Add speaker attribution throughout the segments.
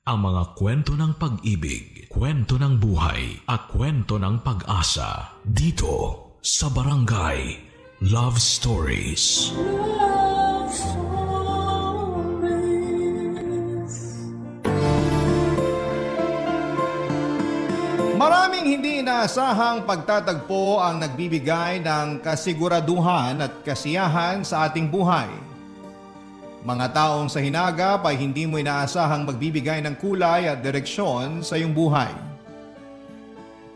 Speaker 1: Ang mga kwento ng pag-ibig, kwento ng buhay, at kwento ng pag-asa dito sa Barangay Love Stories. Love Stories.
Speaker 2: Maraming hindi inaasahang pagtatagpo ang nagbibigay ng kasiguraduhan at kasiyahan sa ating buhay. Mga taong sa hinagap ay hindi mo inaasahang magbibigay ng kulay at direksyon sa iyong buhay.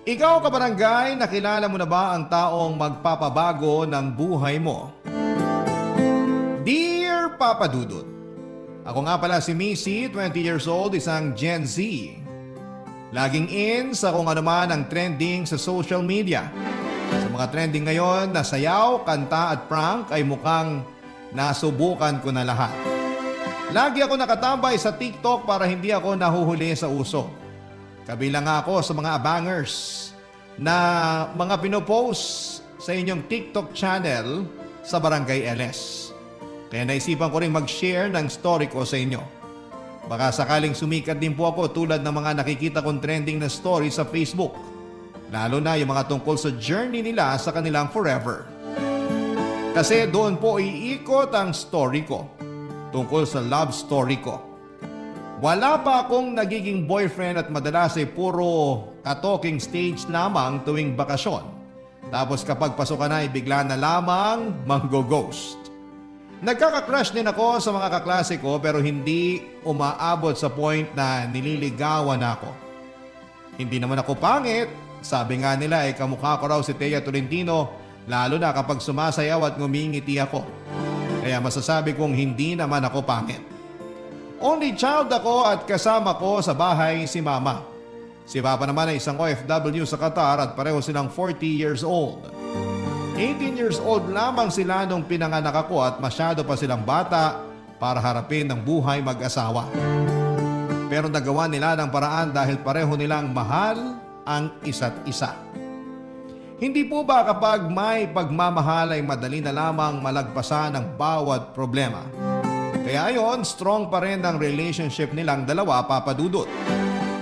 Speaker 2: Ikaw, kabarangay, nakilala mo na ba ang taong magpapabago ng buhay mo? Dear Papa Dudut, ako nga pala si Missy, 20 years old, isang Gen Z. Laging in sa kung ano man ang trending sa social media. Sa mga trending ngayon na sayaw, kanta at prank ay mukhang nasubukan ko na lahat. Lagi ako nakatambay sa TikTok para hindi ako nahuhuli sa uso. Kabilang ako sa mga abangers na mga pinopost sa inyong TikTok channel sa Barangay LS. Kaya naisipan ko rin mag-share ng story ko sa inyo. Baka sakaling sumikat din po ako tulad ng mga nakikita kong trending na story sa Facebook. Lalo na yung mga tungkol sa journey nila sa kanilang forever. Kasi doon po iikot ang story ko tungkol sa love story ko. Wala pa akong nagiging boyfriend at madalas ay puro ka-talking stage lamang tuwing bakasyon. Tapos kapag pasok ka na ay bigla na lamang manggo-ghost. Nagkaka-crush din ako sa mga kaklase ko pero hindi umaabot sa point na nililigawan ako. Hindi naman ako pangit. Sabi nga nila ay kamukha ko raw si Thea Tolentino. Lalo na kapag sumasayaw at ngumingiti ako. Kaya masasabi kong hindi naman ako pangit. Only child ako at kasama ko sa bahay si Mama. Si Papa naman ay isang OFW sa Qatar at pareho silang 40 years old. 18 years old lamang sila nung pinanganak ako at masyado pa silang bata para harapin ng buhay mag-asawa. Pero nagawa nila ng paraan dahil pareho nilang mahal ang isa't isa. Hindi po ba kapag may pagmamahal ay madali na lamang malagpasan ang bawat problema? Kaya ayon, strong pa rin ang relationship nilang dalawa, Papa Dudut.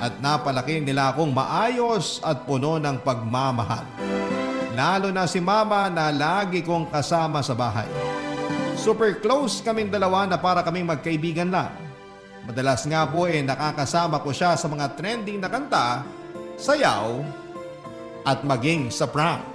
Speaker 2: At napalaki nila akong maayos at puno ng pagmamahal. Lalo na si Mama na lagi kong kasama sa bahay. Super close kaming dalawa na para kaming magkaibigan lang. Madalas nga po nakakasama ko siya sa mga trending na kanta, sayaw, at maging sa prank.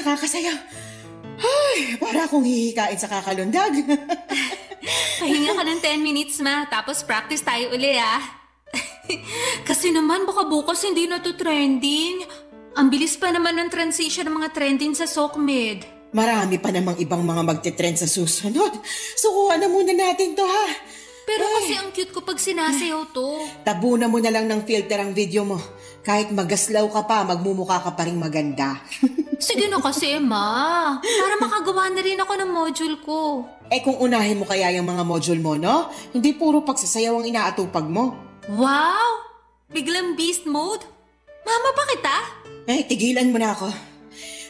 Speaker 3: Kakasayaw. Ay, para akong hihikain sa kakalundag.
Speaker 4: Pahinga ka ng 10 minutes, Ma. Tapos practice tayo uli, ah. Kasi naman baka bukas hindi na to trending. Ang bilis pa naman ng transition ng mga trending sa SOCMED.
Speaker 3: Marami pa namang ibang mga magte-trend sa susunod. Sukuhan na muna natin to, ha?
Speaker 4: Pero kasi ang cute ko pag sinasayaw to.
Speaker 3: Tabunan mo na lang ng filter ang video mo. Kahit magaslaw ka pa, magmumukha ka pa rin maganda.
Speaker 4: Sige na kasi, Ma. Para makagawa na rin ako ng module ko.
Speaker 3: Kung unahin mo kaya yung mga module mo, no? Hindi puro pagsasayaw ang inaatupag mo.
Speaker 4: Wow! Biglang beast mode? Mama pa kita?
Speaker 3: Tigilan mo na ako.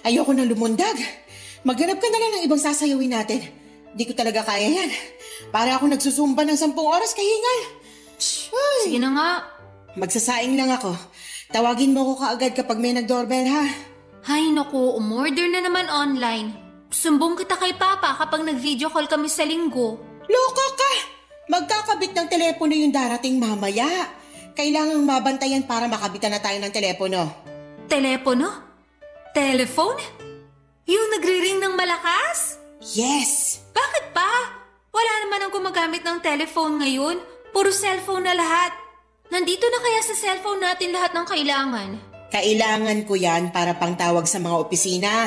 Speaker 3: Ayoko nang lumundag. Maghanap ka na lang ng ibang sasayawin natin. Di ko talaga kaya yan. Para ako nagsusumba ng 10 oras kahingal.
Speaker 4: Sige na nga.
Speaker 3: Magsasaing lang ako. Tawagin mo ko kaagad kapag may nag-doorbell, ha?
Speaker 4: Hay naku, umorder na naman online. Sumbong kita kay Papa kapag nag-video call kami sa linggo.
Speaker 3: Loko ka! Magkakabit ng telepono yung darating mamaya. Kailangang mabantayan para makabitan na tayo ng telepono.
Speaker 4: Telepono? Telephone? Yung nagre-ring ng malakas?
Speaker 3: Yes!
Speaker 4: Bakit pa? Wala naman ang gumagamit ng telephone ngayon. Puro cellphone na lahat. Nandito na kaya sa cellphone natin lahat ng kailangan?
Speaker 3: Kailangan ko yan para pangtawag sa mga opisina.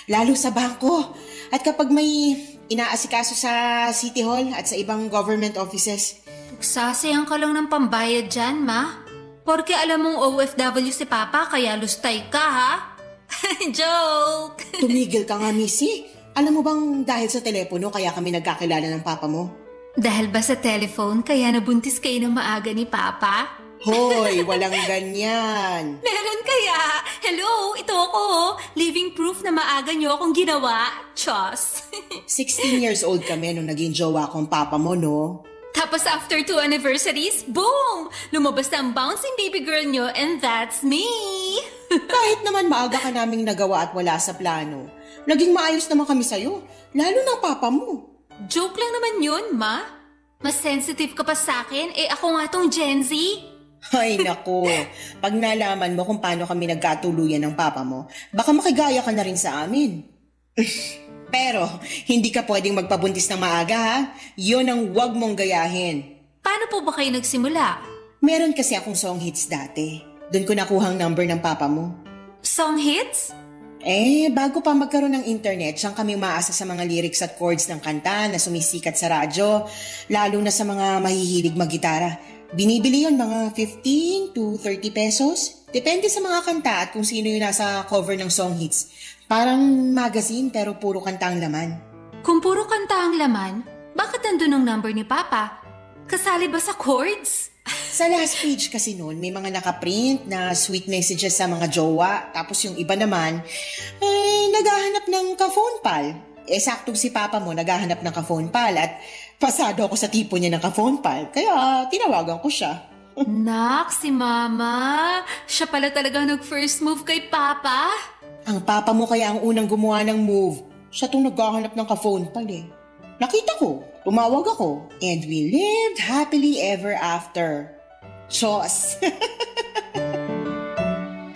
Speaker 3: Lalo sa bangko. At kapag may inaasikaso sa City Hall at sa ibang government offices.
Speaker 4: Sasayang ka lang ng pambayad dyan, ma. Porque alam mong OFW si Papa kaya lustay ka, ha? Joke!
Speaker 3: Tumigil ka nga, Missy. Alam mo bang dahil sa telepono kaya kami nagkakilala ng papa mo?
Speaker 4: Dahil ba sa telephone kaya nabuntis kayo ng maaga ni Papa?
Speaker 3: Hoy, walang ganyan.
Speaker 4: Meron kaya? Hello, ito ako. Living proof na maaga niyo akong ginawa. Chos.
Speaker 3: 16 years old kami nung naging jowa kong papa mo, no?
Speaker 4: Tapos after 2 anniversaries, boom! Lumabas na ang bouncing baby girl niyo and that's me!
Speaker 3: Kahit naman maaga ka naming nagawa at wala sa plano, naging maayos naman kami sa'yo, lalo ng papa mo.
Speaker 4: Joke lang naman yun, ma. Mas sensitive ka pa sa akin, ako nga tong Gen Z.
Speaker 3: Ay nako, pag nalaman mo kung paano kami nagkatuluyan ng papa mo, baka makigaya ka na rin sa amin. Pero, hindi ka pwedeng magpabuntis ng maaga, ha? Yun ang wag mong gayahin.
Speaker 4: Paano po ba kayo nagsimula?
Speaker 3: Meron kasi akong song hits dati. Doon ko nakuha ang number ng papa mo.
Speaker 4: Song hits?
Speaker 3: Bago pa magkaroon ng internet, siyang kami umaasa sa mga lyrics at chords ng kanta na sumisikat sa radyo, lalo na sa mga mahihilig maggitara. Binibili yon mga 15 to 30 pesos. Depende sa mga kanta at kung sino yung nasa cover ng song hits. Parang magazine pero puro kanta ang laman.
Speaker 4: Kung puro kanta ang laman, bakit nandun ang number ni Papa? Kasali ba sa chords?
Speaker 3: Sa last page kasi noon, may mga nakaprint na sweet messages sa mga jowa. Tapos yung iba naman, naghahanap ng ka-phone pal. Saktong si Papa mo naghahanap ng ka-phone pal at pasado ako sa tipo niya ng ka-phone pal. Kaya tinawagan ko siya.
Speaker 4: Nak, si Mama. Siya pala talaga nag-first move kay Papa.
Speaker 3: Ang papa mo kaya ang unang gumawa ng move. Siya itong naghahanap ng ka-phone pal eh. Nakita ko, tumawag ako, and we lived happily ever after. Chos!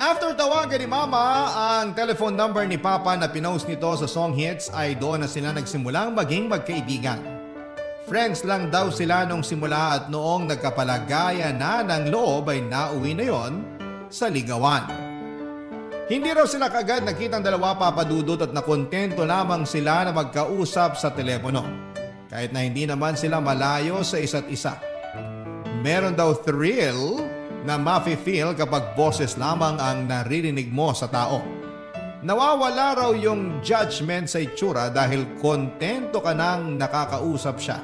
Speaker 2: After tawagan ni Mama ang telephone number ni Papa na pinost nito sa song hits ay doon na sila nagsimulang maging magkaibigan. Friends lang daw sila nung simula at noong nagkapalagaya na ng loob ay nauwi na yon sa ligawan. Hindi raw sila kagad nakitang dalawa, Papa Dudut, at nakontento lamang sila na magkausap sa telepono. Kahit na hindi naman sila malayo sa isa't isa. Meron daw thrill na mafe-feel kapag boses lamang ang naririnig mo sa tao. Nawawala raw yung judgment sa itsura dahil kontento ka nang nakakausap siya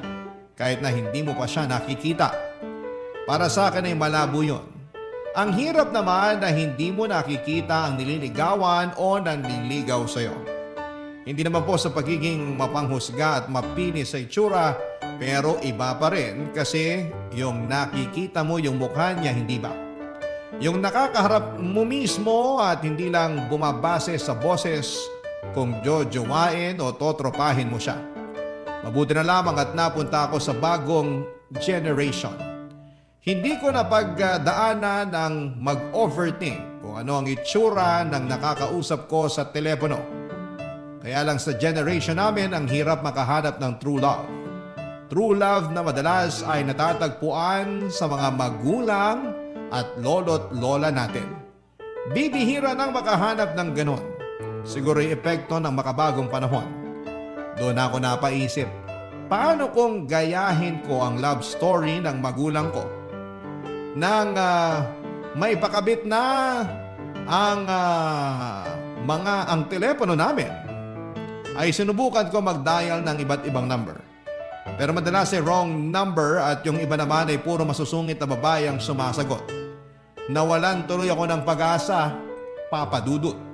Speaker 2: kahit na hindi mo pa siya nakikita. Para sa akin ay malabo yun. Ang hirap naman na hindi mo nakikita ang nililigawan o nanliligaw sa'yo. Hindi naman po sa pagiging mapanghusga at mapini sa itsura, pero iba pa rin kasi yung nakikita mo yung mukha niya, hindi ba? Yung nakakaharap mo mismo at hindi lang bumabase sa boses kung jojowain o totropahin mo siya. Mabuti na lamang at napunta ako sa bagong generation. Hindi ko napagdaanan ng mag-overthink kung ano ang itsura ng nakakausap ko sa telepono. Kaya lang sa generation namin ang hirap makahanap ng true love. True love na madalas ay natatagpuan sa mga magulang at lolo't lola natin. Bibihira nang makahanap ng ganon. Siguro yung epekto ng makabagong panahon. Doon ako napaisip, paano kung gayahin ko ang love story ng magulang ko? Nang may pakabit na ang ang telepono namin, ay sinubukan ko mag-dial ng iba't ibang number. Pero madalas ay wrong number at yung iba naman ay puro masusungit na babae ang sumasagot. Nawalan tuloy ako ng pag-asa, Papa Dudut.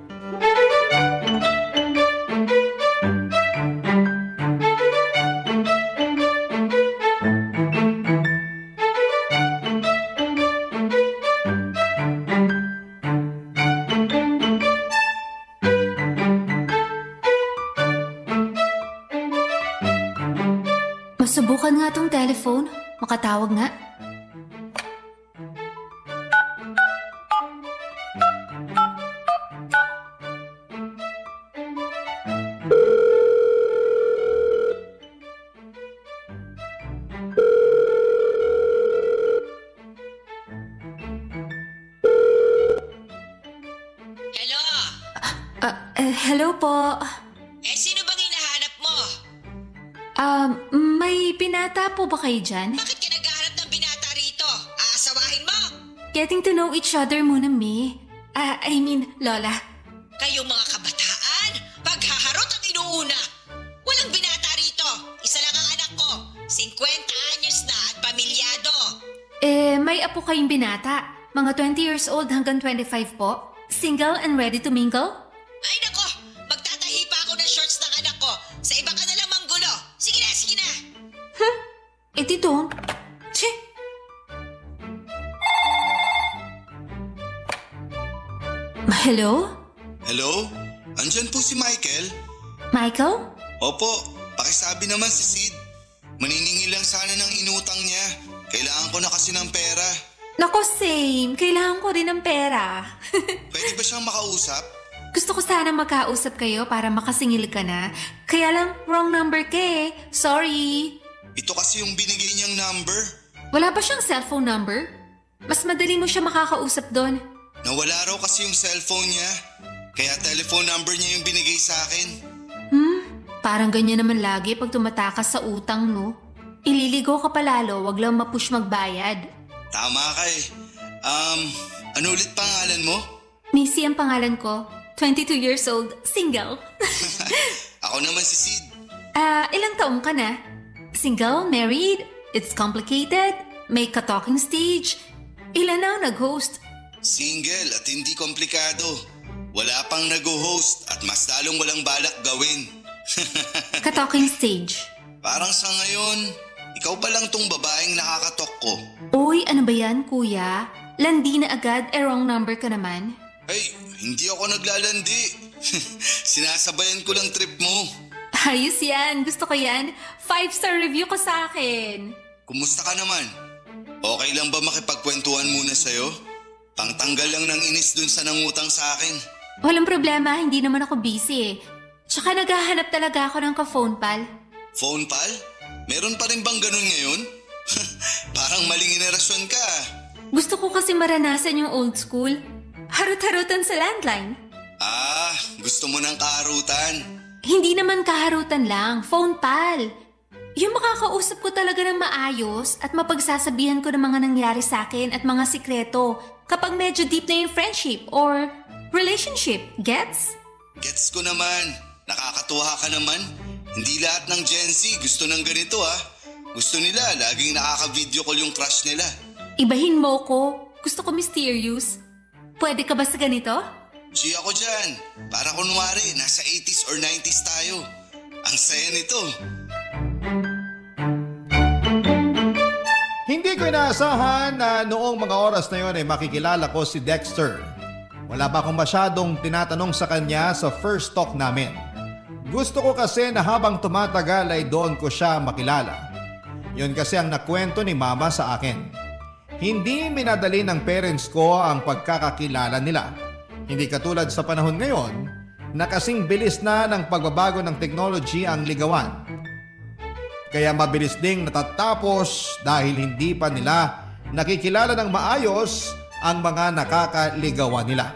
Speaker 4: Masubukan nga tong telephone. Makatawag nga.
Speaker 5: Hello?
Speaker 4: Hello po.
Speaker 5: Sino bang hinahanap mo?
Speaker 4: May binata po ba kayo dyan?
Speaker 5: Bakit ka naghahanap ng binata rito? Aasawahin mo?
Speaker 4: Getting to know each other muna, May. Lola.
Speaker 5: Kayong mga kabataan, paghaharot ang inuuna. Walang binata rito. Isa lang ang anak ko. 50 anyos na at pamilyado.
Speaker 4: May apo kayong binata. Mga 20 years old hanggang 25 po. Single and ready to mingle?
Speaker 5: Ay nako, magtatahi pa ako ng shorts ng anak ko. Sa iba ka na lang manggulo. Sige na, sige na.
Speaker 4: Don't. Che. Hello?
Speaker 6: Hello? Andyan po si Michael?
Speaker 4: Michael?
Speaker 6: Opo, pakisabi naman si Sid. Maniningil lang sana ng inutang niya. Kailangan ko na kasi ng pera.
Speaker 4: Nako, same. Kailangan ko rin ng pera.
Speaker 6: Pwede ba siyang makausap?
Speaker 4: Gusto ko sana makausap kayo para makasingil ka na. Kaya lang, wrong number ka eh. Sorry.
Speaker 6: Ito kasi yung binigay niyang number.
Speaker 4: Wala ba siyang cellphone number? Mas madali mo siya makakausap doon.
Speaker 6: Nawala raw kasi yung cellphone niya. Kaya telephone number niya yung binigay sa akin.
Speaker 4: Parang ganyan naman lagi pag tumatakas sa utang, no? Ililigo ka palalo, wag lang mapush magbayad.
Speaker 6: Tama ka eh. Ano ulit pangalan mo?
Speaker 4: Missy ang pangalan ko. 22 years old, single.
Speaker 6: Ako naman si Sid.
Speaker 4: Ilang taong ka na? Single, married, it's complicated, may ka-talking stage. Ilan na ang nag-host?
Speaker 6: Single at hindi komplikado. Wala pang nag-host at mas lalong walang balak gawin.
Speaker 4: Ka-talking stage.
Speaker 6: Parang sa ngayon, ikaw pa lang tong babaeng nakakatok ko.
Speaker 4: Uy, ano ba yan, kuya? Landi na agad, wrong number ka naman.
Speaker 6: Ay, hindi ako naglalandi. Sinasabayan ko lang trip mo.
Speaker 4: Ayos yan, gusto ko yan. 5-star review ko sa akin.
Speaker 6: Kumusta ka naman? Okay lang ba makipagkwentuhan muna sa'yo? Pangtanggal lang ng inis dun sa nangutang sa akin.
Speaker 4: Walang problema, hindi naman ako busy eh. Tsaka naghahanap talaga ako ng ka-phone pal.
Speaker 6: Phone pal? Meron pa rin bang ganun ngayon? Parang maling henerasyon ka.
Speaker 4: Gusto ko kasi maranasan yung old school. Harut-harutan sa landline.
Speaker 6: Gusto mo ng kaharutan?
Speaker 4: Hindi naman kaharutan lang, phone pal. Yung makakausap ko talaga ng maayos at mapagsasabihan ko ng mga nangyari sa akin at mga sikreto kapag medyo deep na yung friendship or relationship. Gets?
Speaker 6: Gets ko naman. Nakakatuwa ka naman. Hindi lahat ng Gen Z gusto ng ganito Gusto nila laging nakaka-video call yung crush nila.
Speaker 4: Ibahin mo ko. Gusto ko mysterious. Pwede ka ba sa ganito?
Speaker 6: Si ako dyan. Para kunwari, nasa 80s or 90s tayo. Ang saya nito.
Speaker 2: Hindi ko inaasahan na noong mga oras na yon ay makikilala ko si Dexter. Wala pa akong masyadong tinatanong sa kanya sa first talk namin. Gusto ko kasi na habang tumatagal ay doon ko siya makilala. Yun kasi ang nakwento ni Mama sa akin. Hindi minadali ng parents ko ang pagkakakilala nila. Hindi katulad sa panahon ngayon na kasing bilis na ng pagbabago ng technology ang ligawan. Kaya mabilis ding natatapos dahil hindi pa nila nakikilala ng maayos ang mga nakakaligawan nila.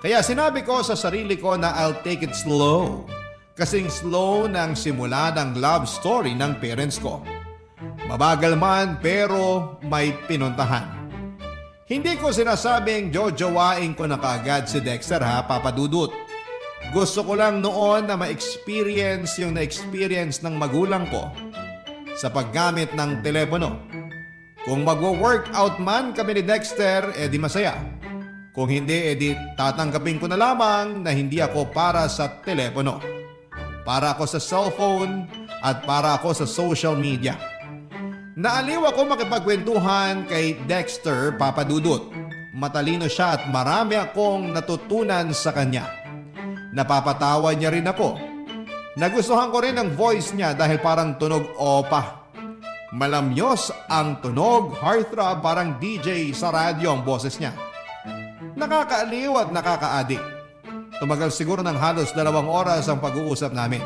Speaker 2: Kaya sinabi ko sa sarili ko na I'll take it slow. Kasing slow ng simula ng love story ng parents ko. Mabagal man pero may pinuntahan. Hindi ko sinasabing jojowain ko na kaagad si Dexter Papa Dudut. Gusto ko lang noon na ma-experience yung na-experience ng magulang ko sa paggamit ng telepono. Kung magwo-workout man kami ni Dexter, edi masaya. Kung hindi, edi tatanggapin ko na lamang na hindi ako para sa telepono. Para ako sa cellphone at para ako sa social media. Naaliw ako makipagkwentuhan kay Dexter Papa Dudut. Matalino siya at marami akong natutunan sa kanya. Napapatawa niya rin ako. Nagustuhan ko rin ang voice niya dahil parang tunog opa. Malamyos ang tunog, heartthrob, parang DJ sa radyo ang boses niya. Nakakaaliw at nakakaadik. Tumagal siguro ng halos 2 oras ang pag-uusap namin.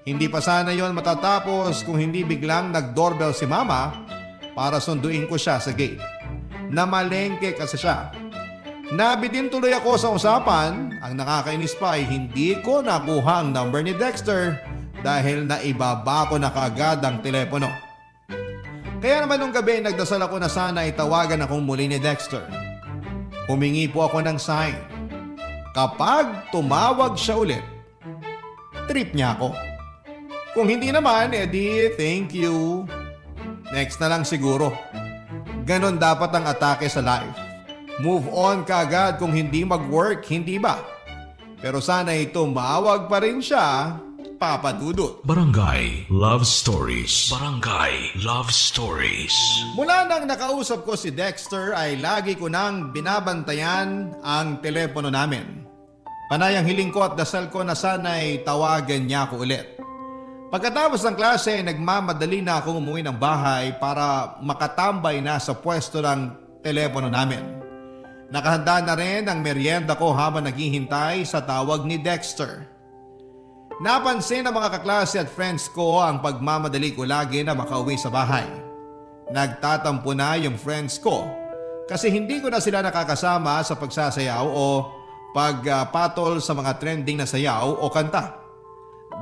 Speaker 2: Hindi pa sana yon matatapos kung hindi biglang nag-doorbell si Mama para sunduin ko siya sa gate. Namalengke kasi siya. Nabitin tuloy ako sa usapan. Ang nakakainis pa ay hindi ko nakuha ang number ni Dexter dahil naibaba ko na kaagad ang telepono. Kaya naman nung gabi nagdasal ako na sana itawagan akong muli ni Dexter. Humingi po ako ng sign. Kapag tumawag siya ulit, trip niya ako. Kung hindi naman, edi thank you. Next na lang siguro. Ganon dapat ang atake sa life. Move on kaagad kung hindi mag-work, hindi ba? Pero sana tumawag pa rin siya, Papa Dudut.
Speaker 1: Barangay Love Stories. Barangay Love Stories.
Speaker 2: Mula nang nakausap ko si Dexter ay lagi ko nang binabantayan ang telepono namin. Panay ang hiling ko at dasal ko na sana'y tawagan niya ako ulit. Pagkatapos ng klase ay nagmamadali na akong umuwi ng bahay para makatambay na sa pwesto ng telepono namin. Nakahanda na rin ang merienda ko habang naghihintay sa tawag ni Dexter. Napansin ng mga kaklase at friends ko ang pagmamadali ko lagi na makauwi sa bahay. Nagtatampo na yung friends ko kasi hindi ko na sila nakakasama sa pagsasayaw o pagpatol sa mga trending na sayaw o kanta.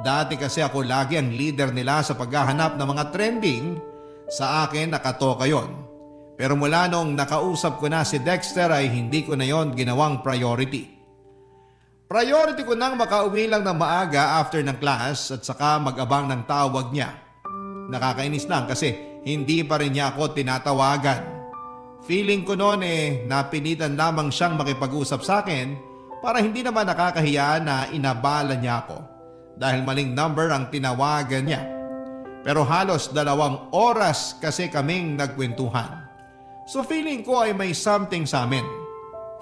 Speaker 2: Dati kasi ako lagi ang leader nila sa paghahanap ng mga trending, sa akin nakatoka yon. Pero mula nung nakausap ko na si Dexter ay hindi ko na yon ginawang priority. Priority ko nang makauwi lang ng maaga after ng class at saka mag-abang ng tawag niya. Nakakainis lang kasi hindi pa rin niya ako tinatawagan. Feeling ko noon napilitan lamang siyang makipag-usap sa akin para hindi naman nakakahiya na inabala niya ako dahil maling number ang tinawagan niya. Pero halos 2 oras kasi kaming nagkwentuhan. So feeling ko ay may something sa amin.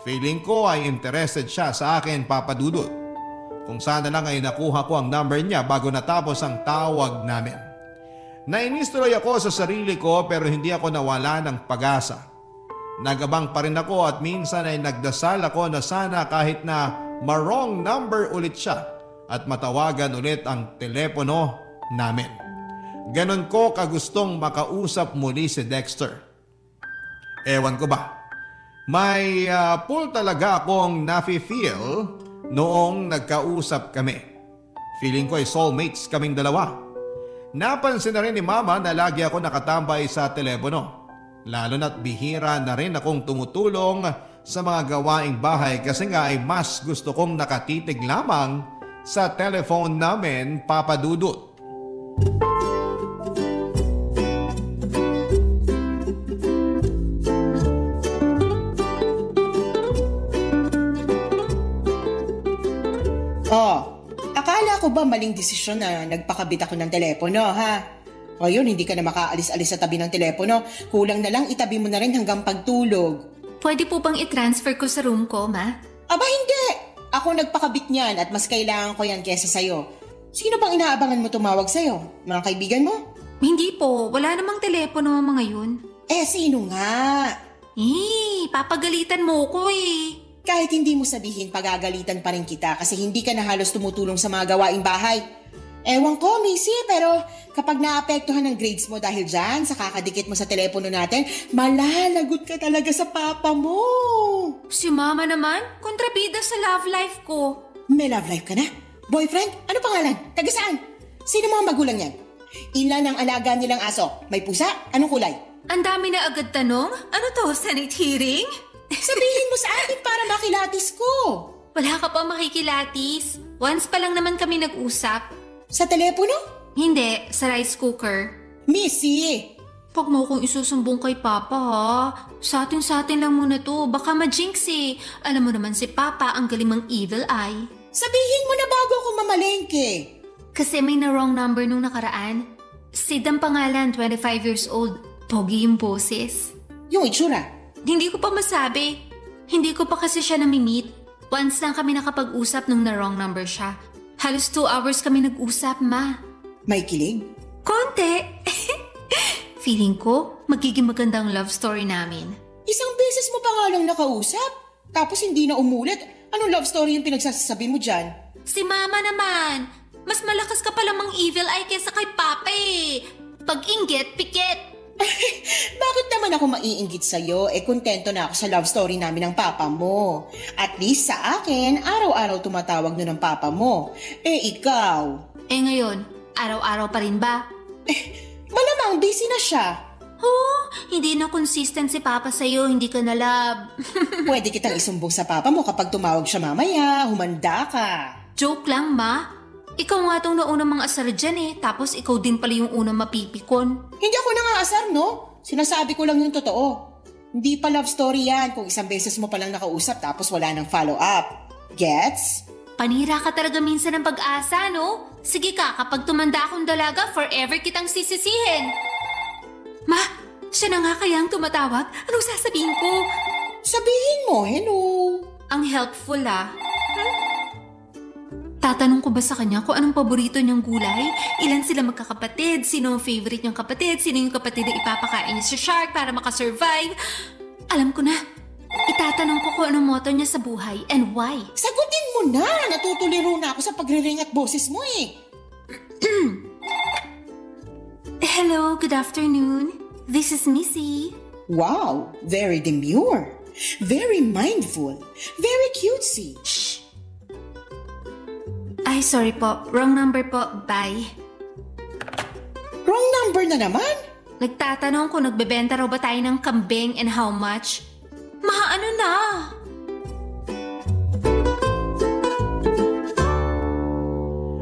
Speaker 2: Feeling ko ay interested siya sa akin, Papa Dudut. Kung sana lang ay nakuha ko ang number niya bago natapos ang tawag namin. Nainis tuloy ako sa sarili ko pero hindi ako nawala ng pag-asa. Nagabang pa rin ako at minsan ay nagdasal ako na sana kahit na wrong number ulit siya at matawagan ulit ang telepono namin. Ganon ko kagustong makausap muli si Dexter. Ewan ko ba, may pull talaga akong nafe-feel noong nagkausap kami. Feeling ko ay soulmates kaming dalawa. Napansin na rin ni Mama na lagi ako nakatambay sa telepono. Lalo na't bihira na rin akong tumutulong sa mga gawaing bahay kasi nga ay mas gusto kong nakatitig lamang sa telephone namin, Papa Dudut.
Speaker 3: Akala ko ba maling desisyon na nagpakabit ako ng telepono, ha? Ayun, hindi ka na makaalis-alis sa tabi ng telepono. Kulang na lang itabi mo na rin hanggang pagtulog.
Speaker 4: Pwede po bang i-transfer ko sa room ko, Ma?
Speaker 3: Aba hindi! Ako nagpakabit niyan at mas kailangan ko yan kesa sa'yo. Sino bang inaabangan mo tumawag sa'yo? Mga kaibigan mo?
Speaker 4: Hindi po. Wala namang telepono ang mga yun.
Speaker 3: Sino nga?
Speaker 4: Papagalitan mo ko
Speaker 3: Kahit hindi mo sabihin, pagagalitan pa rin kita kasi hindi ka na halos tumutulong sa mga gawaing bahay. Ewan ko, Missy, pero kapag naapektuhan ng grades mo dahil dyan sa kakadikit mo sa telepono natin, malalagot ka talaga sa papa mo.
Speaker 4: Si Mama naman, kontrabida sa love life ko.
Speaker 3: May love life ka na? Boyfriend? Ano pangalan? Taga saan? Sino mga magulang yan? Ilan ang alaga nilang aso? May pusa? Anong kulay?
Speaker 4: Ang dami na agad tanong. Ano to, Senate hearing?
Speaker 3: Sabihin mo sa akin para makilatis ko.
Speaker 4: Wala ka pa makikilatis. Once pa lang naman kami nag-usap.
Speaker 3: Sa telepono?
Speaker 4: Hindi, sa rice cooker.
Speaker 3: Missy!
Speaker 4: Pag mo kong isusumbong kay Papa ha. Sa atin lang muna to. Baka ma-jinx Alam mo naman si Papa ang galing mang evil eye.
Speaker 3: Sabihin mo na bago ako mamalengke.
Speaker 4: Kasi may na-wrong number nung nakaraan. Sid ang pangalan, 25 years old. Pogi yung boses.
Speaker 3: Yung itsura?
Speaker 4: Hindi ko pa masabi. Hindi ko pa kasi siya nami-meet. Once lang kami nakapag-usap nung na-wrong number siya. Halos 2 hours kami nag-usap, Ma.
Speaker 3: May kilig?
Speaker 4: Konti. Feeling ko, magiging magandang love story namin.
Speaker 3: Isang beses mo pa nga lang nakausap. Tapos hindi na umulit. Anong love story yung pinagsasabi mo dyan?
Speaker 4: Si Mama naman. Mas malakas ka palang mang evil eye kesa kay Papa Pag-inggit, pikit.
Speaker 3: Bakit naman ako maiinggit sa'yo? Kontento na ako sa love story namin ng papa mo. At least sa akin, araw-araw tumatawag nun ng papa mo. Ikaw.
Speaker 4: Ngayon, Araw-araw pa rin ba?
Speaker 3: Malamang busy na siya.
Speaker 4: Oh, hindi na consistent si Papa sa'yo, hindi ka na love.
Speaker 3: Pwede kitang isumbong sa papa mo kapag tumawag siya mamaya, humanda ka.
Speaker 4: Joke lang, Ma. Ikaw nga tong naunang mga asar dyan eh, tapos ikaw din pala yung unang mapipikon.
Speaker 3: Hindi ako nangaasar, no? Sinasabi ko lang yung totoo. Hindi pa love story yan kung isang beses mo palang nakausap tapos wala nang follow-up. Gets?
Speaker 4: Panira ka talaga minsan ng pag-asa, no? Sige ka, kapag tumanda akong dalaga, forever kitang sisisihin. Ma, siya na nga kaya ang tumatawag? Anong sasabihin ko?
Speaker 3: Sabihin mo, hello.
Speaker 4: Ang helpful ah. Tatanong ko ba sa kanya kung anong paborito niyang gulay? Ilan sila magkakapatid? Sino ang favorite niyang kapatid? Sino yung kapatid na ipapakain niya sa shark para makasurvive? Alam ko na. Itatanong ko kung anong motto niya sa buhay and why.
Speaker 3: Sagutin mo na. Natutuliro na ako sa pagre-ring at boses mo eh.
Speaker 4: Hello, good afternoon. This is Missy.
Speaker 3: Wow, very demure. Very mindful. Very cutesy.
Speaker 4: Shh. Ay, sorry po. Wrong number po. Bye.
Speaker 3: Wrong number na naman?
Speaker 4: Nagtatanong kung nagbebenta raw ba tayo ng kambing and how much. Ano na?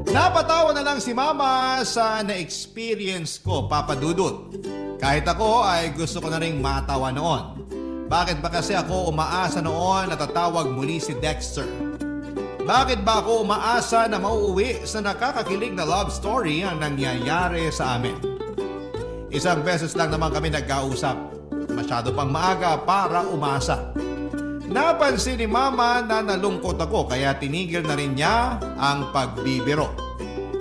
Speaker 2: Napatawa na lang si Mama sa na-experience ko, Papa Dudut. Kahit ako ay gusto ko na ring matawa noon. Bakit ba kasi ako umaasa noon na tatawag muli si Dexter? Bakit ba ako umaasa na mauuwi sa nakakakilig na love story ang nangyayari sa amin? Isang beses lang naman kami nagkausap. Masyado pang maaga para umasa. Napansin ni Mama na nalungkot ako kaya tinigil na rin niya ang pagbibiro.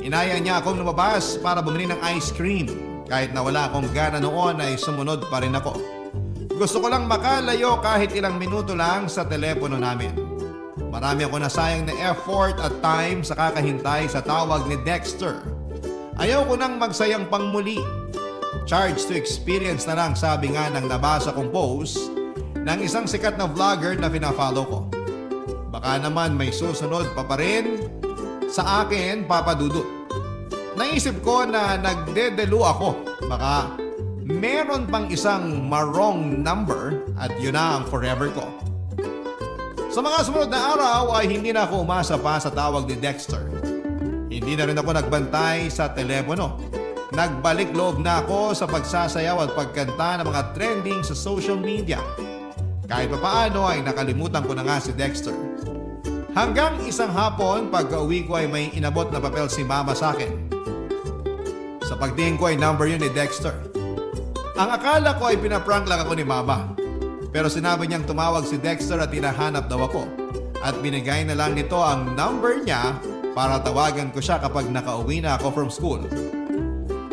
Speaker 2: Inaya niya akong lumabas para bumili ng ice cream. Kahit na wala akong gana noon ay sumunod pa rin ako. Gusto ko lang makalayo kahit ilang minuto lang sa telepono namin. Marami ako nasayang na effort at time sa kakahintay sa tawag ni Dexter. Ayaw ko nang magsayang pang muli. Charge to experience na lang, sabi nga ng nabasa kong post ng isang sikat na vlogger na pinafollow ko. Baka naman may susunod pa rin sa akin, Papa Dudut. Naisip ko na nagdedelu ako. Baka meron pang isang marong number at yun na ang forever ko. Sa mga sumunod na araw ay hindi na ako umasa pa sa tawag ni Dexter. Hindi na rin ako nagbantay sa telepono. Nagbalik loob na ako sa pagsasayaw at pagkanta ng mga trending sa social media. Kahit pa paano ay nakalimutan ko na nga si Dexter. Hanggang isang hapon pagka-uwi ko ay may inabot na papel si Mama sa akin. Sa pagtingin ko ay number yun ni Dexter. Ang akala ko ay pinaprank lang ako ni Mama. Pero sinabi niyang tumawag si Dexter at hinahanap daw ako. At binigay na lang nito ang number niya para tawagan ko siya kapag nakauwi na ako from school.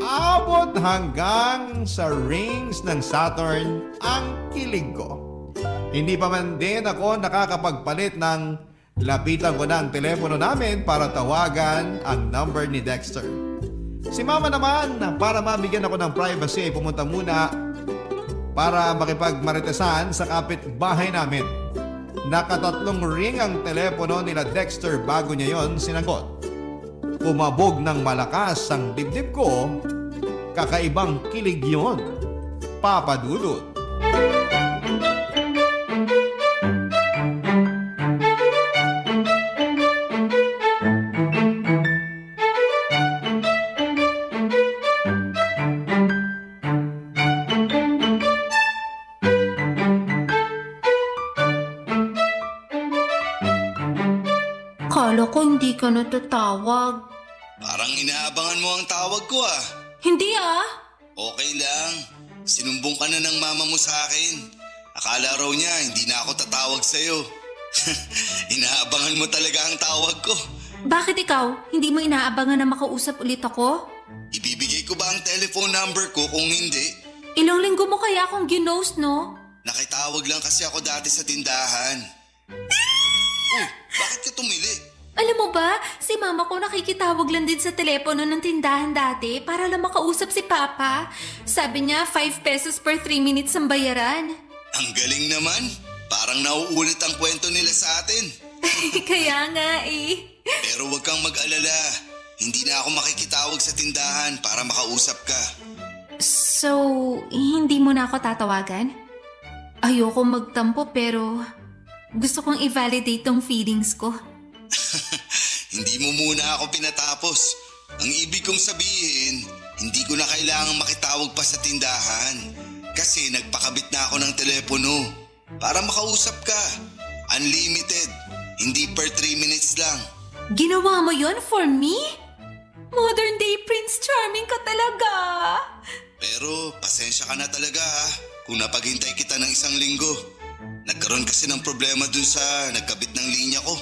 Speaker 2: Abot hanggang sa rings ng Saturn ang kilig ko. Hindi pa man din ako nakakapagpalit ng lapitan ko ng telepono namin para tawagan ang number ni Dexter. Si Mama naman, para mabigyan ako ng privacy, ay pumunta muna para makipagmaritesan sa kapitbahay namin. Nakatatlong ring ang telepono nila Dexter bago niya yon sinagot. Umabog ng malakas ang dibdib ko. Kakaibang kilig yon, Papa Dudut.
Speaker 4: Kala ko hindi ka natatawag.
Speaker 6: Parang inaabangan mo ang tawag ko ah.
Speaker 4: Hindi ah.
Speaker 6: Okay lang. Sinumbong ka na ng mama mo sa akin. Akala raw niya hindi na ako tatawag sa'yo. Inaabangan mo talaga ang tawag ko.
Speaker 4: Bakit ikaw? Hindi mo inaabangan na makausap ulit ako?
Speaker 6: Ibibigay ko ba ang telephone number ko kung hindi?
Speaker 4: Ilang linggo mo kaya akong ginost, no?
Speaker 6: Nakitawag lang kasi ako dati sa tindahan. Uy, bakit ka tumili?
Speaker 4: Alam mo ba, si Mama ko nakikitawag lang din sa telepono ng tindahan dati para lang makausap si Papa. Sabi niya 5 pesos per 3 minutes ang bayaran.
Speaker 6: Ang galing naman. Parang nauulit ang kwento nila sa atin.
Speaker 4: Kaya nga eh.
Speaker 6: Pero huwag kang mag-alala. Hindi na ako makikitawag sa tindahan para makausap ka.
Speaker 4: So, hindi mo na ako tatawagan? Ayoko magtampo pero gusto kong i-validate tong feelings ko.
Speaker 6: Hindi mo muna ako pinatapos. Ang ibig kong sabihin, hindi ko na kailangang makitawag pa sa tindahan. Kasi nagpakabit na ako ng telepono para makausap ka. Unlimited, hindi per 3 minutes lang.
Speaker 4: Ginawa mo yon for me? Modern day Prince Charming ka talaga.
Speaker 6: Pero pasensya ka na talaga kung napaghintay kita ng 1 linggo. Nagkaroon kasi ng problema dun sa nagkabit ng linya ko.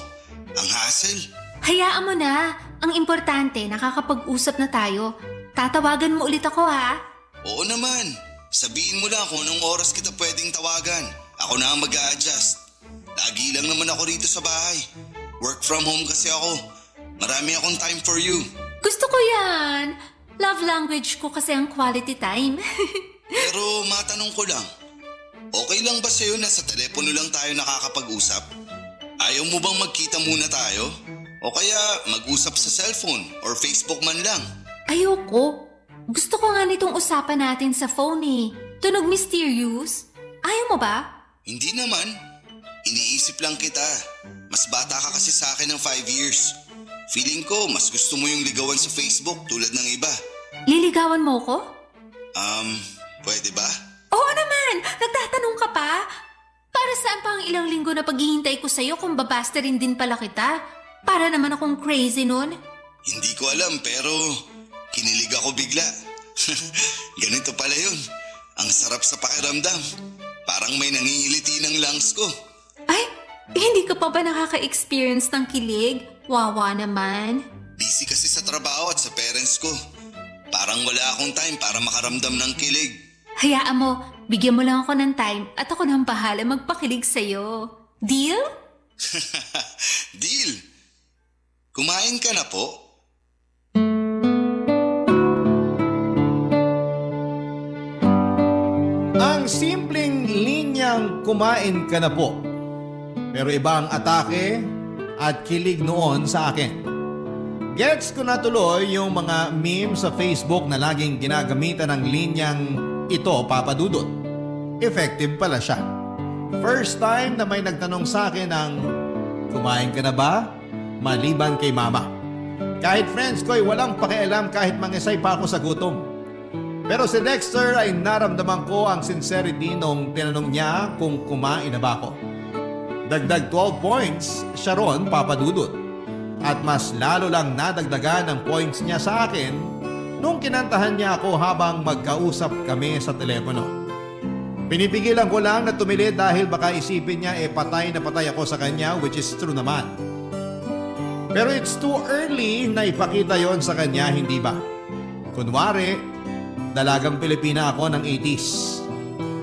Speaker 6: Ang hassle.
Speaker 4: Hayaan mo na. Ang importante, nakakapag-usap na tayo. Tatawagan mo ulit ako ha?
Speaker 6: Oo naman. Sabihin mo lang kung anong oras kita pwedeng tawagan. Ako na ang mag-a-adjust. Lagi lang naman ako rito sa bahay. Work from home kasi ako. Marami akong time for you.
Speaker 4: Gusto ko yan. Love language ko kasi ang quality time.
Speaker 6: Pero matanong ko lang. Okay lang ba sa'yo na sa telepono lang tayo nakakapag-usap? Ayaw mo bang magkita muna tayo? O kaya mag-usap sa cellphone or Facebook man lang?
Speaker 4: Ayoko. Gusto ko nga nitong usapan natin sa phone eh. Tunog mysterious. Ayaw mo ba?
Speaker 6: Hindi naman. Iniisip lang kita. Mas bata ka kasi sa akin ng 5 years. Feeling ko mas gusto mo yung ligawan sa Facebook tulad ng iba.
Speaker 4: Liligawan mo ko?
Speaker 6: Pwede ba?
Speaker 4: Oo naman! Nagtatanong ka pa? Para saan pa ang ilang linggo na paghihintay ko sa'yo kung babasta rin din pala kita? Para naman akong crazy nun?
Speaker 6: Hindi ko alam pero kinilig ako bigla. Ganito pala yun. Ang sarap sa pakiramdam. Parang may nangingiliti ng lungs ko.
Speaker 4: Ay, hindi ka pa ba nakaka-experience ng kilig? Wawa naman.
Speaker 6: Busy kasi sa trabaho at sa parents ko. Parang wala akong time para makaramdam ng kilig.
Speaker 4: Hayaan mo, bigyan mo lang ako ng time at ako nang bahala magpakilig sa'yo. Deal?
Speaker 6: Deal! Kumain ka na po?
Speaker 2: Ang simpleng linyang kumain ka na po. Pero iba ang atake at kilig noon sa akin. Gets ko na tuloy yung mga memes sa Facebook na laging ginagamitan ng linyang ito, Papa Dudut. Effective pala siya. First time na may nagtanong sa akin ng kumain ka na ba? Maliban kay mama. Kahit friends ko ay walang pakialam kahit mangisay pa ako sa gutom. Pero si Dexter ay naramdaman ko ang sincerity nung tinanong niya kung kumain na ba ako. Dagdag 12 points siya ron, Papa Dudut. At mas lalo lang nadagdagan ang points niya sa akin nung kinantahan niya ako habang magkausap kami sa telepono. Pinipigilan ko lang na tumilid dahil baka isipin niya patay na patay ako sa kanya, which is true naman. Pero it's too early na ipakita yon sa kanya, hindi ba? Kunwari, dalagang Pilipina ako ng 80s.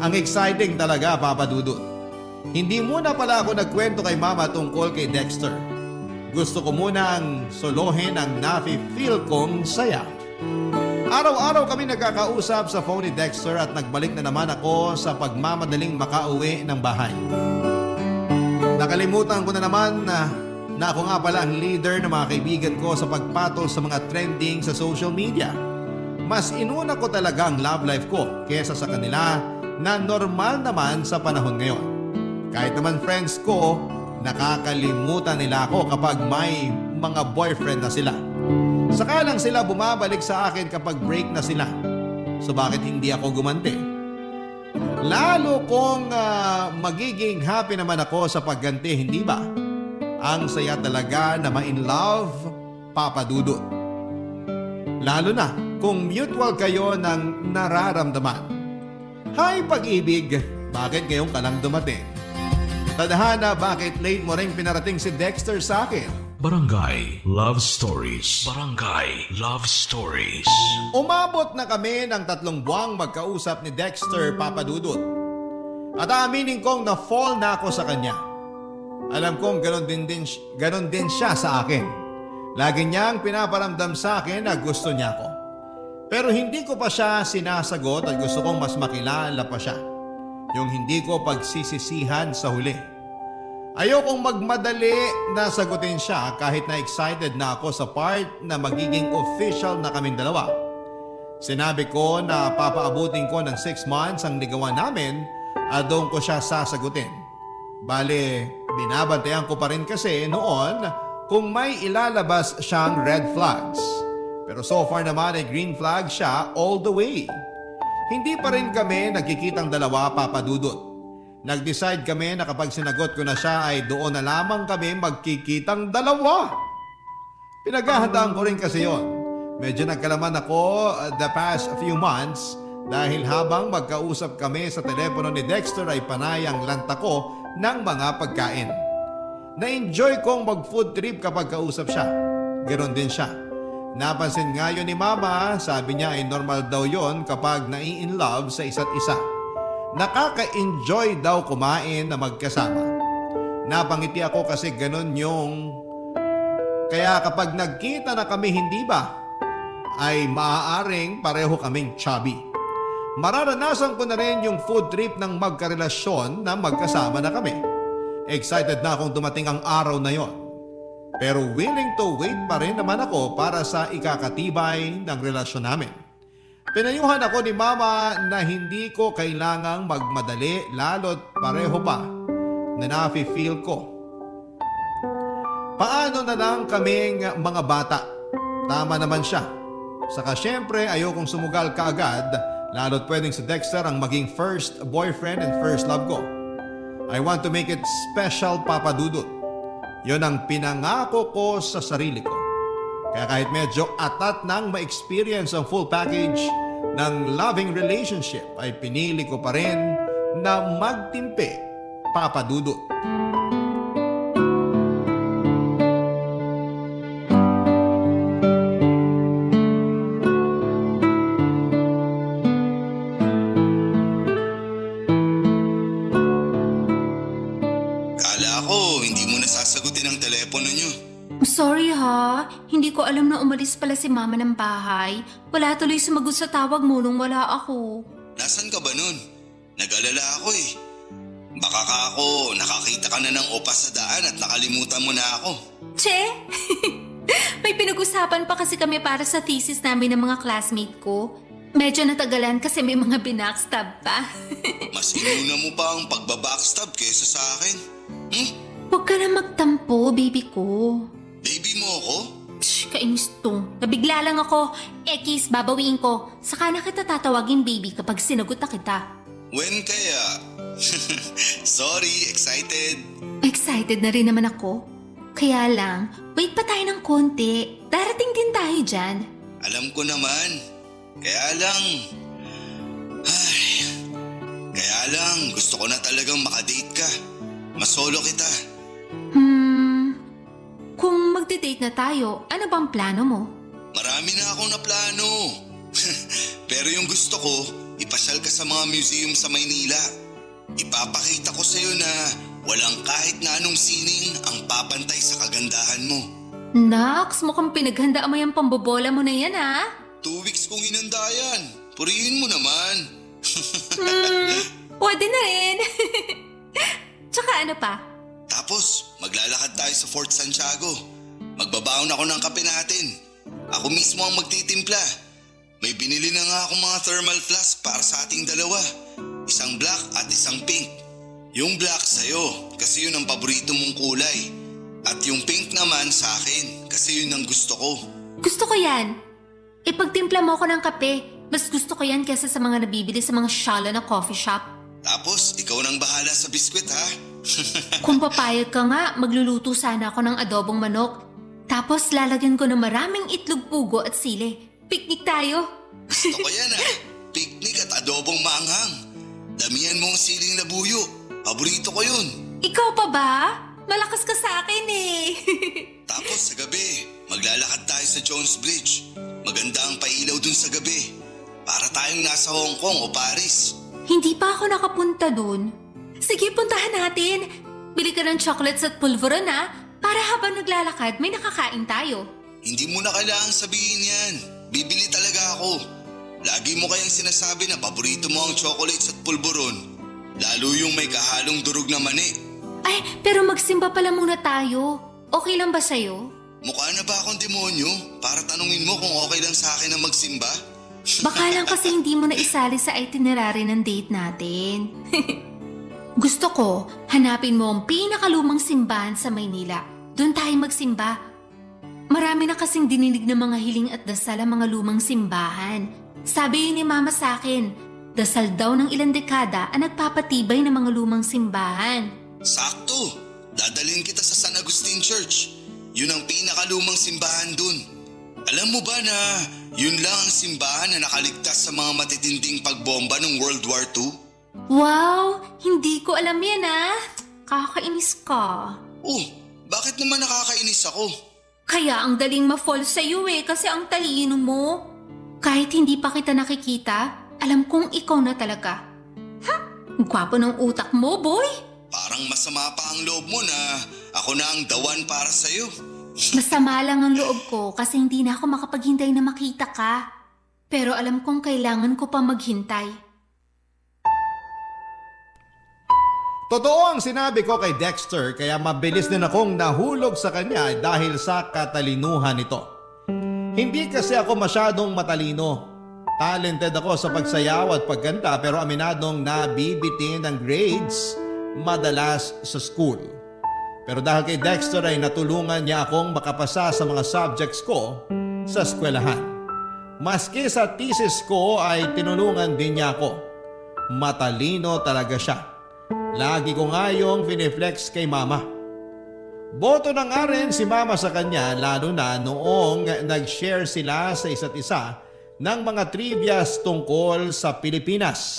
Speaker 2: Ang exciting talaga, Papa Dudut. Hindi muna pala ako nagkwento kay mama tungkol kay Dexter. Gusto ko munang solohin ang nafe-feel kong saya. Araw-araw kami nagkakausap sa phone ni Dexter at nagbalik na naman ako sa pagmamadaling makauwi ng bahay. Nakalimutan ko na naman na ako nga pala ang leader ng mga kaibigan ko sa pagpatol sa mga trending sa social media. Mas inuna ko talaga ang love life ko kesa sa kanila na normal naman sa panahon ngayon. Kahit naman friends ko, nakakalimutan nila ako kapag may mga boyfriend na sila. Saka lang sila bumabalik sa akin kapag break na sila. So bakit hindi ako gumanti? Lalo kung magiging happy naman ako sa pagganti, hindi ba? Ang saya talaga na ma-in love, Papa Dudut. Lalo na kung mutual kayo ng nararamdaman. Hi pag-ibig, bakit ngayon ka lang dumating? Tadhana, bakit late mo rin pinarating si Dexter sa akin?
Speaker 1: Barangay Love Stories. Barangay Love Stories.
Speaker 2: Umabot na kami ng 3 buwang magkausap ni Dexter, Papa Dudut. At aaminin kong na-fall na ako sa kanya. Alam kong ganon din siya sa akin. Lagi niyang pinaparamdam sa akin na gusto niya ako. Pero hindi ko pa siya sinasagot at gusto kong mas makilala pa siya. Yung hindi ko pagsisisihan sa huli. Ayokong magmadali na sagutin siya kahit na excited na ako sa part na magiging official na kaming dalawa. Sinabi ko na papaabutin ko ng 6 months ang ligawan namin at doon ko siya sasagutin. Bale, binabantayan ko pa rin kasi noon kung may ilalabas siyang red flags. Pero so far naman ay green flag siya all the way. Hindi pa rin kami nagkikitang dalawa, Papa Dudut. Nag-decide kami na kapag sinagot ko na siya ay doon na lamang kami magkikitang dalawa. Pinaghahandaan ko rin kasi yon. Medyo nagkalaman ako the past few months dahil habang magkausap kami sa telepono ni Dexter ay panay ang lanta ko ng mga pagkain. Na-enjoy kong mag-food trip kapag kausap siya. Ganon din siya. Napansin nga yun ni Mama, sabi niya ay normal daw yon kapag nai-inlove sa isa't isa. Nakaka-enjoy daw kumain na magkasama. Napangiti ako kasi ganon yung... Kaya kapag nagkita na kami, hindi ba? Ay maaaring pareho kaming chubby. Mararanasan ko na rin yung food trip ng magkarelasyon na magkasama na kami. Excited na akong dumating ang araw na yon. Pero willing to wait pa rin naman ako para sa ikakatibay ng relasyon namin. Pinayuhan ako ni Mama na hindi ko kailangang magmadali lalo't pareho pa na nafe-feel ko. Paano na lang kaming mga bata? Tama naman siya. Saka syempre ayokong sumugal kaagad lalo't pwedeng si Dexter ang maging first boyfriend and first love ko. I want to make it special, Papa Dudut. Yon ang pinangako ko sa sarili ko. Kaya kahit medyo atat nang ma-experience ang full package ng loving relationship ay pinili ko pa rin na magtimpe, Papa Dudut.
Speaker 4: Sorry ha, hindi ko alam na umalis pala si Mama ng bahay. Wala tuloy sumagot sa tawag mo nung wala ako.
Speaker 6: Nasaan ka ba nun? Nag-alala ako eh. Baka ka ako, nakakita ka na ng opa sa daan at nakalimutan mo na ako.
Speaker 4: Che? May pinag-usapan pa kasi kami para sa thesis namin ng mga classmate ko. Medyo natagalan kasi may mga binackstab pa.
Speaker 6: Mas inuna mo pa ang pagbabackstab kesa sa akin.
Speaker 4: Huwag ka na magtampo, baby ko.
Speaker 6: Baby mo ako?
Speaker 4: Shh, kainis to. Nabigla lang ako. Kiss, babawiin ko. Saka na kita tatawagin baby kapag sinagot na kita.
Speaker 6: When kaya? Sorry, excited.
Speaker 4: Excited na rin naman ako. Kaya lang, wait pa tayo ng konti. Darating din tayo dyan.
Speaker 6: Alam ko naman. Kaya lang, gusto ko na talagang makadate ka. Masolo kita.
Speaker 4: Kung magde-date na tayo, ano bang plano mo?
Speaker 6: Marami na akong naplano. Pero yung gusto ko, ipasyal ka sa mga museum sa Maynila. Ipapakita ko sa'yo na walang kahit na anong sining ang papantay sa kagandahan mo.
Speaker 4: Naks, mukhang pinaghandaan mo yung pambobola mo na yan, ha?
Speaker 6: 2 weeks kong hinanda yan. Purihin mo naman.
Speaker 4: Pwede na rin. Tsaka ano pa?
Speaker 6: Tapos, maglalakad tayo sa Fort Santiago. Magbabaon ako ng kape natin. Ako mismo ang magtitimpla. May binili na nga akong mga thermal flask para sa ating dalawa. Isang black at isang pink. Yung black sa'yo kasi yun ang paborito mong kulay. At yung pink naman sa akin kasi yun ang gusto ko.
Speaker 4: Gusto ko yan. Ipagtimpla mo ako ng kape. Mas gusto ko yan kesa sa mga nabibili sa mga shala na coffee shop.
Speaker 6: Tapos, ikaw nang bahala sa biskwit ha?
Speaker 4: Kung papayag ka nga, magluluto sana ako ng adobong manok. Tapos lalagyan ko ng maraming itlog pugo at sili. Picnic tayo.
Speaker 6: Gusto ko yan ha. Picnic at adobong maanghang. Damihan mo ang siling labuyo. Paborito ko yun.
Speaker 4: Ikaw pa ba? Malakas ka sa akin eh.
Speaker 6: Tapos sa gabi, maglalakad tayo sa Jones Bridge. Maganda ang pailaw dun sa gabi. Para tayong nasa Hong Kong o Paris.
Speaker 4: Hindi pa ako nakapunta dun. Sige, puntahan natin. Bili ka ng chocolates at pulveron ha. Para habang naglalakad, may nakakain tayo.
Speaker 6: Hindi mo na kailangang sabihin yan. Bibili talaga ako. Lagi mo kayang sinasabi na paborito mo ang chocolates at pulveron. Lalo yung may kahalong durog na mani.
Speaker 4: Ay, pero magsimba pala muna tayo. Okay lang ba sa'yo?
Speaker 6: Mukha na ba akong demonyo para tanungin mo kung okay lang sa akin na magsimba?
Speaker 4: Baka lang kasi hindi mo na isali sa itinerary ng date natin. Gusto ko, hanapin mo ang pinakalumang simbahan sa Maynila. Doon tayo magsimba. Marami na kasing dininig ng mga hiling at dasal ang mga lumang simbahan. Sabi yun ni Mama sa akin, dasal daw ng ilang dekada ang nagpapatibay ng mga lumang simbahan.
Speaker 6: Sakto! Dadalhin kita sa San Agustin Church. Yun ang pinakalumang simbahan dun. Alam mo ba na yun lang ang simbahan na nakaligtas sa mga matitinding pagbomba ng World War II?
Speaker 4: Wow! Hindi ko alam yan Kakainis ka.
Speaker 6: Oh, bakit naman nakakainis ako?
Speaker 4: Kaya ang daling ma-fall sa'yo kasi ang talino mo. Kahit hindi pa kita nakikita, alam kong ikaw na talaga. Ang gwapo ng utak mo, boy.
Speaker 6: Parang masama pa ang loob mo na ako na ang dawan para sa'yo.
Speaker 4: Masama lang ang loob ko kasi hindi na ako makapaghintay na makita ka. Pero alam kong kailangan ko pa maghintay.
Speaker 2: Totoo ang sinabi ko kay Dexter kaya mabilis din akong nahulog sa kanya dahil sa katalinuhan nito. Hindi kasi ako masyadong matalino. Talented ako sa pagsayaw at pagkanta pero aminadong nabibitin ng grades madalas sa school. Pero dahil kay Dexter ay natulungan niya akong makapasa sa mga subjects ko sa eskwelahan. Maski sa thesis ko ay tinulungan din niya ako. Matalino talaga siya. Lagi ko nga yung piniflex kay Mama. Boto na nga rin si Mama sa kanya lalo na noong nag-share sila sa isa't isa ng mga trivias tungkol sa Pilipinas.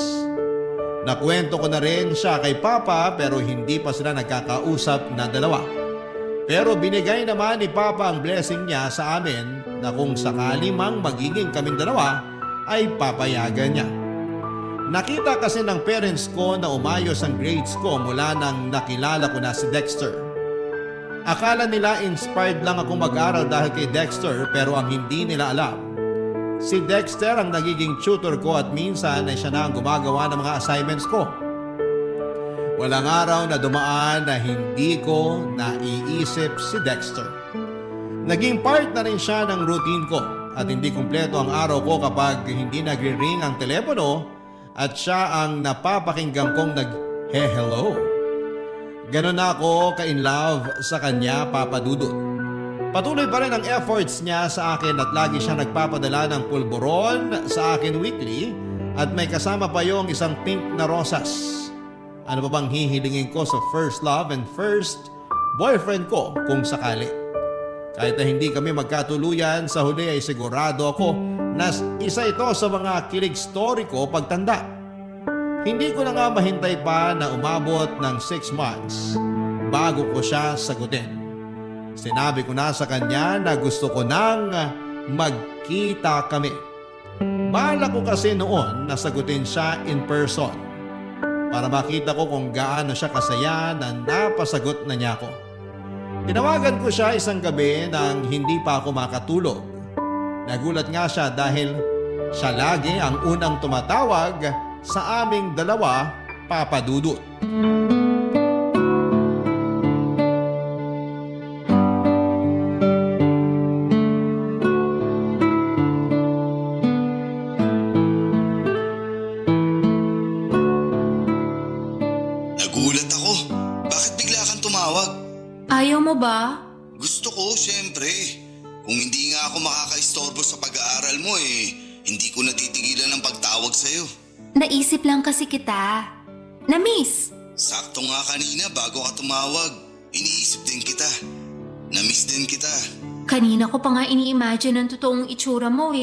Speaker 2: Nakwento ko na rin siya kay Papa pero hindi pa sila nagkakausap na dalawa. Pero binigay naman ni Papa ang blessing niya sa amin na kung sakali mang magiging kaming dalawa ay papayagan niya. Nakita kasi ng parents ko na umayos ang grades ko mula nang nakilala ko na si Dexter. Akala nila inspired lang ako mag-aral dahil kay Dexter pero ang hindi nila alam, si Dexter ang nagiging tutor ko at minsan ay siya na ang gumagawa ng mga assignments ko. Walang araw na dumaan na hindi ko naiisip si Dexter. Naging part na rin siya ng routine ko at hindi kumpleto ang araw ko kapag hindi nagre-ring ang telepono at siya ang napapakinggan kong nag-hello. Ganon na ako ka-in love sa kanya, Papa Dudut. Patuloy pa rin ang efforts niya sa akin at lagi siya nagpapadala ng pulburon sa akin weekly at may kasama pa yung isang pink na rosas. Ano pa bang hihilingin ko sa first love and first boyfriend ko kung sakali? Kahit na hindi kami magkatuluyan, sa huli ay sigurado ako na isa ito sa mga kilig story ko pagtanda. Hindi ko na nga mahintay pa na umabot ng 6 months bago ko siya sagutin. Sinabi ko na sa kanya na gusto ko nang magkita kami. Bala ko kasi noon na sagutin siya in person para makita ko kung gaano siya kasaya na napasagot na niya ako. Tinawagan ko siya isang gabi nang hindi pa ako makatulog. Nagulat nga siya dahil siya lagi ang unang tumatawag sa aming dalawa, Papa Dudut.
Speaker 6: Nagulat ako. Bakit bigla kang tumawag?
Speaker 4: Ayaw mo ba?
Speaker 6: Gusto ko, syempre. Kung hindi nga ako makakaistorbo sa pag-aaral mo hindi ko natitigilan ang pagtawag sa'yo.
Speaker 4: Naisip lang kasi kita. Na-miss.
Speaker 6: Sakto nga kanina bago ka tumawag. Iniisip din kita. Na-miss din kita.
Speaker 4: Kanina ko pa nga ini-imagine ang totoong itsura mo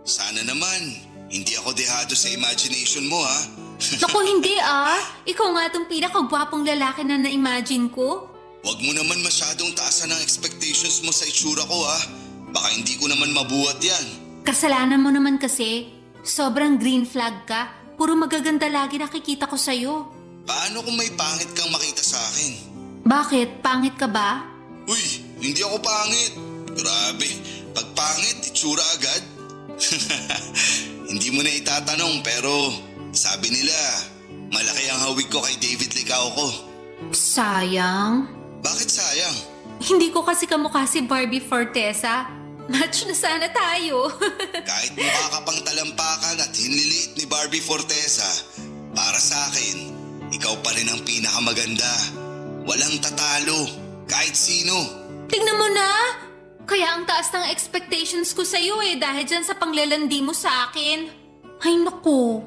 Speaker 6: Sana naman. Hindi ako dehado sa imagination mo
Speaker 4: Naku, hindi Ikaw nga itong pinakagwapong lalaki na na-imagine ko.
Speaker 6: Huwag mo naman masyadong taasan ang expectations mo sa itsura ko Baka hindi ko naman mabuhat yan.
Speaker 4: Kasalanan mo naman kasi. Sobrang green flag ka. Puro magaganda lagi nakikita ko sa'yo.
Speaker 6: Paano kung may pangit kang makita sa akin?
Speaker 4: Bakit? Pangit ka ba?
Speaker 6: Uy, hindi ako pangit. Grabe, pag pangit, itsura agad. Hindi mo na itatanong pero sabi nila, malaki ang hawig ko kay David Licao ko.
Speaker 4: Sayang.
Speaker 6: Bakit sayang?
Speaker 4: Hindi ko kasi kamukha si Barbie Fortesa. Match na sana tayo.
Speaker 6: Kahit mukha ka pang talampakan at hinliliit ni Barbie Fortesa, para sa akin, ikaw pa rin ang pinakamaganda. Walang tatalo, kahit sino.
Speaker 4: Tingnan mo na. Kaya ang taas ng expectations ko sa'yo dahil dyan sa panglalandi mo sa akin. Ay naku.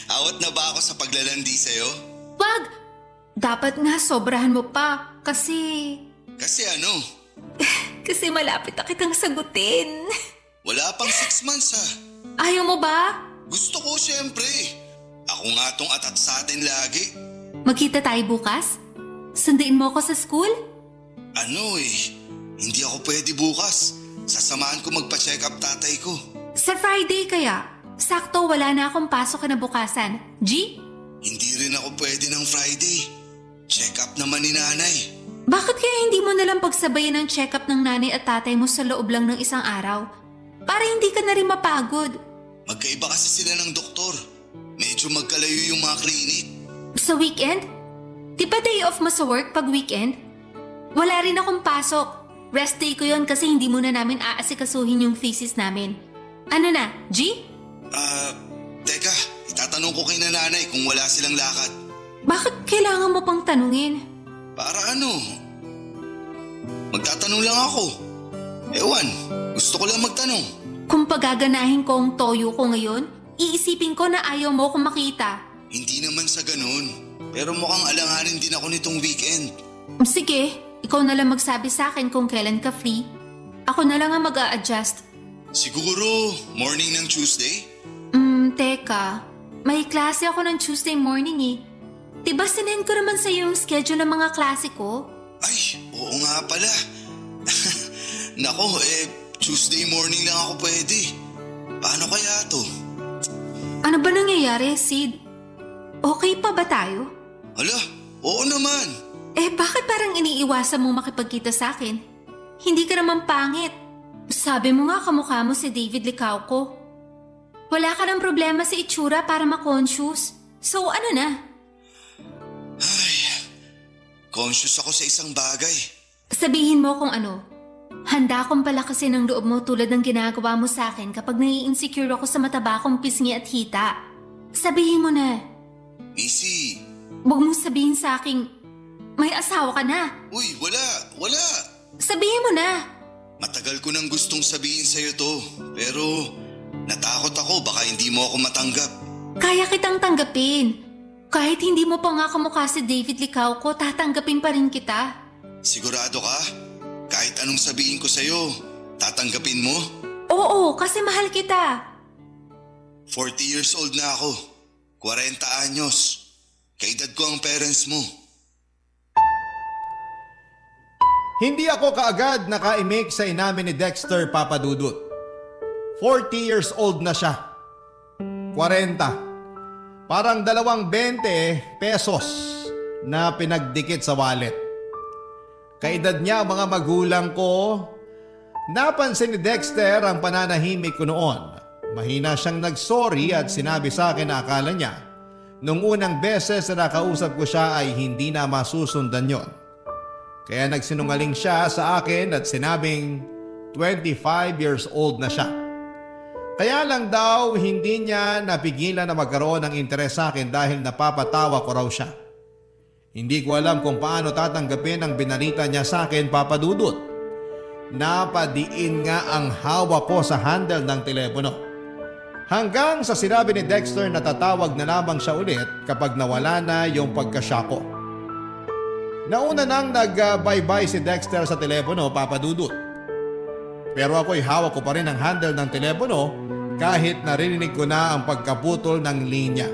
Speaker 6: Awat na ba ako sa paglalandi sa'yo?
Speaker 4: Wag! Dapat nga sobrahan mo pa kasi...
Speaker 6: Kasi ano?
Speaker 4: Kasi malapit na kitang sagutin.
Speaker 6: Wala pang 6 months ha.
Speaker 4: Ayaw mo ba?
Speaker 6: Gusto ko siyempre. Ako nga tong atat sa atin lagi.
Speaker 4: Magkita tayo bukas? Sunduin mo ako sa school?
Speaker 6: Ano hindi ako pwede bukas. Sasamahan ko magpa-check up tatay ko.
Speaker 4: Sa Friday kaya? Sakto wala na akong pasok kinabukasan. G?
Speaker 6: Hindi rin ako pwede ng Friday. Check up naman ni nanay.
Speaker 4: Bakit kaya hindi mo nalang pagsabayan ng check-up ng nanay at tatay mo sa loob lang ng isang araw? Para hindi ka na rin mapagod.
Speaker 6: Magkaiba kasi sila ng doktor. Medyo magkalayo yung mga klinik.
Speaker 4: Sa weekend? Di ba day off mo sa work pag weekend? Wala rin akong pasok. Rest day ko yon kasi hindi muna namin aasikasuhin yung thesis namin. Ano na, G?
Speaker 6: Teka, itatanong ko kay nanay kung wala silang lakad.
Speaker 4: Bakit kailangan mo pang tanungin?
Speaker 6: Para ano? Magtatanong lang ako. Ewan, gusto ko lang magtanong.
Speaker 4: Kung pagaganahin ko ang toyo ko ngayon, iisipin ko na ayaw mo akong makita.
Speaker 6: Hindi naman sa ganun. Pero mukhang alanganin din ako nitong weekend.
Speaker 4: Sige, ikaw na lang magsabi sa akin kung kailan ka free. Ako na lang ang mag-a-adjust.
Speaker 6: Siguro, morning ng Tuesday?
Speaker 4: Teka. May klase ako ng Tuesday morning Diba sinend ko naman sa'yo yung schedule ng mga klase ko?
Speaker 6: Ay, oo nga pala. Nako, Tuesday morning lang ako pwede. Paano kaya to?
Speaker 4: Ano ba nangyayari, Sid? Okay pa ba tayo?
Speaker 6: Hala, oo naman.
Speaker 4: Bakit parang iniiwasan mo makipagkita sa akin? Hindi ka naman pangit. Sabi mo nga kamukha mo si David Licauco. Wala ka ng problema sa itsura para ma-conscious. So ano na?
Speaker 6: Ay, conscious ako sa isang bagay.
Speaker 4: Sabihin mo kung ano. Handa akong palakasin ng loob mo tulad ng ginagawa mo sa akin kapag nai-insecure ako sa mataba kong pisngi at hita. Sabihin mo na.
Speaker 6: Missy.
Speaker 4: Huwag mong sabihin sa akin, may asawa ka na.
Speaker 6: Uy, wala.
Speaker 4: Sabihin mo na.
Speaker 6: Matagal ko nang gustong sabihin sa'yo to, pero natakot ako baka hindi mo ako matanggap.
Speaker 4: Kaya kitang tanggapin. Kahit hindi mo pa nga kamukha si David Licauco, tatanggapin pa rin kita.
Speaker 6: Sigurado ka? Kahit anong sabihin ko sa'yo, tatanggapin mo?
Speaker 4: Oo, kasi mahal kita.
Speaker 6: 40 years old na ako. 40 anyos. Kaedad ko ang parents mo.
Speaker 2: Hindi ako kaagad naka-imake sa inamin ni Dexter Papadudut. 40 years old na siya. 40. Parang 20 pesos na pinagdikit sa wallet. Kaedad niya ang mga magulang ko. Napansin ni Dexter ang pananahimik ko noon. Mahina siyang nagsorry at sinabi sa akin na akala niya nung unang beses na nakausap ko siya ay hindi na masusundan yon. Kaya nagsinungaling siya sa akin at sinabing 25 years old na siya. Kaya lang daw hindi niya napigilan na magkaroon ng interes sa akin dahil napapatawa ko raw siya. Hindi ko alam kung paano tatanggapin ang binalita niya sa akin, Papadudut. Napadiin nga ang hawak ko sa handle ng telepono. Hanggang sa sinabi ni Dexter na tatawag na lamang siya ulit kapag nawala na yung pagkasyako. Nauna nang nag-bye-bye si Dexter sa telepono, Papadudut. Pero ako'y hawak ko pa rin ang handle ng telepono kahit narinig ko na ang pagkaputol ng linya.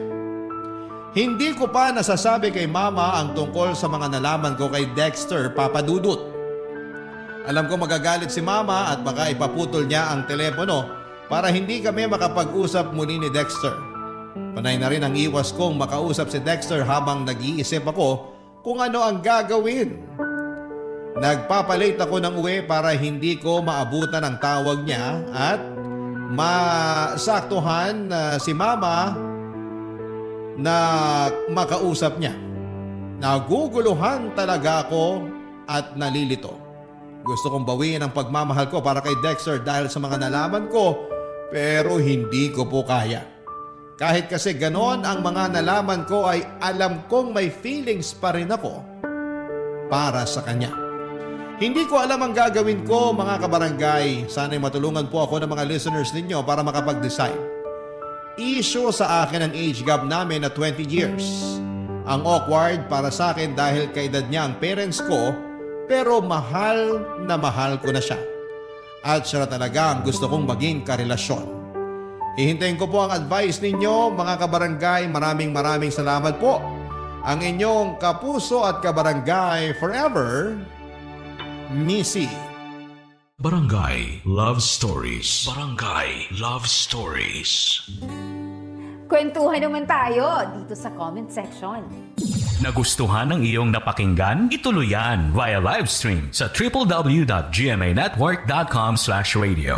Speaker 2: Hindi ko pa nasasabi kay Mama ang tungkol sa mga nalaman ko kay Dexter, Papadudut. Alam ko magagalit si Mama at baka ipaputol niya ang telepono para hindi kami makapag-usap muli ni Dexter. Panay na rin ang iwas kong makausap si Dexter habang nag-iisip ako kung ano ang gagawin. Nagpapalate ako ng uwi para hindi ko maabutan ang tawag niya at masaktuhan si Mama na makausap niya. Naguguluhan talaga ako at nalilito. Gusto kong bawiin ang pagmamahal ko para kay Dexter dahil sa mga nalaman ko, pero hindi ko po kaya. Kahit kasi ganon ang mga nalaman ko ay alam kong may feelings pa rin ako para sa kanya. Hindi ko alam ang gagawin ko mga kabarangay. Sana'y matulungan po ako ng mga listeners ninyo para makapag-decide. Issue sa akin ang age gap namin na 20 years. Ang awkward para sa akin dahil kaedad niya ang parents ko, pero mahal na mahal ko na siya. At siya na talaga ang gusto kong maging karelasyon. Hihintayin ko po ang advice ninyo mga kabarangay. Maraming salamat po. Ang inyong kapuso at kabarangay forever, Missy.
Speaker 1: Barangay Love Stories. Barangay Love Stories.
Speaker 7: Kwentuhan naman tayo dito sa comment section.
Speaker 8: Nagustuhan ng iyong napakinggan? Ituloy yan via live stream sa www.gmanetwork.com/radio.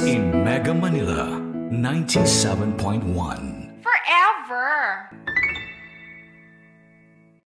Speaker 8: In Mega Manila, 97.1.
Speaker 7: Forever!